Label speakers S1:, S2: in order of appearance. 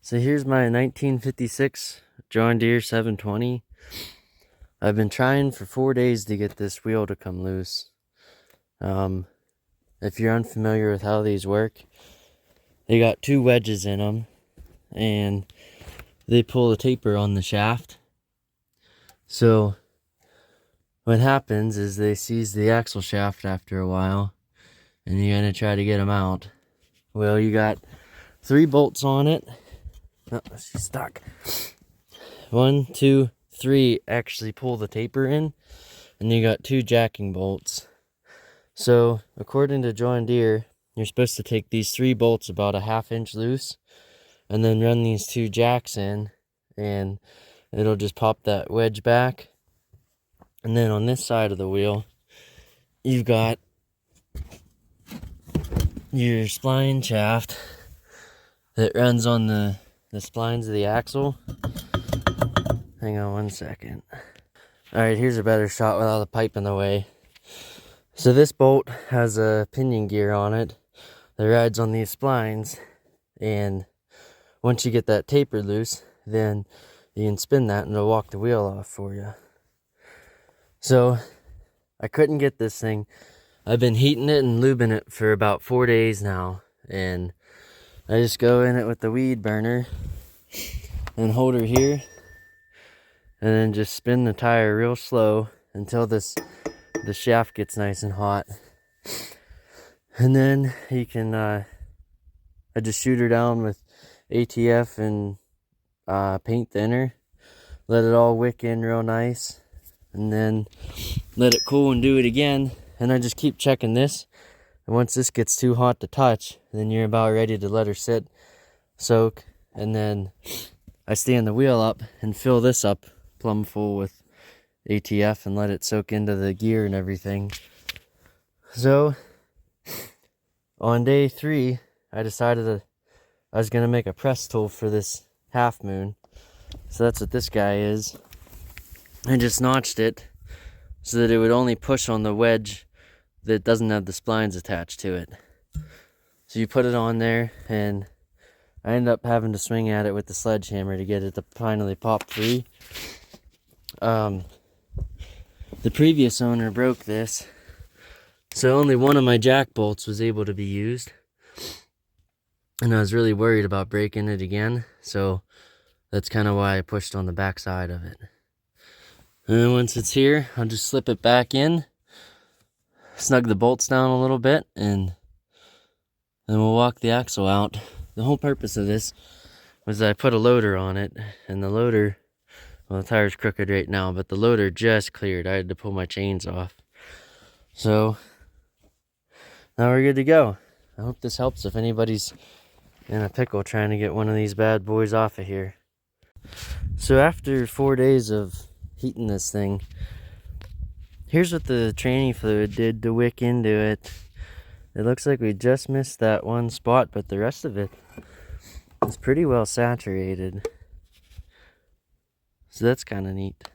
S1: So here's my 1956 John Deere 720. I've been trying for 4 days to get this wheel to come loose. If you're unfamiliar with how these work, they got two wedges in them, and they pull a taper on the shaft. So what happens is they seize the axle shaft after a while, and you're gonna try to get them out. Well, you got 3 bolts on it. Oh, she's stuck. 1, 2, 3 actually pull the taper in, and you got 2 jacking bolts. So according to John Deere, you're supposed to take these 3 bolts about a 1/2 inch loose, and then run these 2 jacks in, and it'll just pop that wedge back. And then on this side of the wheel, you've got your spline shaft that runs on the splines of the axle. Hang on 1 second. Alright, here's a better shot without the pipe in the way. So this bolt has a pinion gear on it that rides on these splines, and once you get that taper loose, then you can spin that and it'll walk the wheel off for you. So I couldn't get this thing. I've been heating it and lubing it for about 4 days now, and I just go in it with the weed burner and hold her here, and then just spin the tire real slow until the shaft gets nice and hot. And then you can I just shoot her down with ATF and paint thinner, let it all wick in real nice, and then let it cool and do it again. And I just keep checking this, and once this gets too hot to touch, then you're about ready to let her sit, soak, and then I stand the wheel up and fill this up plumb full with ATF and let it soak into the gear and everything. So on day 3, I decided that I was going to make a press tool for this half moon. So that's what this guy is. I just notched it so that it would only push on the wedge that doesn't have the splines attached to it. So you put it on there, and I ended up having to swing at it with the sledgehammer to get it to finally pop free. The previous owner broke this, so only one of my jack bolts was able to be used, and I was really worried about breaking it again, so that's kind of why I pushed on the back side of it. And then once it's here, I'll just slip it back in, snug the bolts down a little bit, and then we'll walk the axle out. The whole purpose of this was that I put a loader on it, and the loader, well, the tire's crooked right now, but the loader just cleared. I had to pull my chains off. So now we're good to go. I hope this helps if anybody's in a pickle trying to get one of these bad boys off of here. So after 4 days of heating this thing, here's what the training fluid did to wick into it. It looks like we just missed that one spot, but the rest of it is pretty well saturated. So that's kind of neat.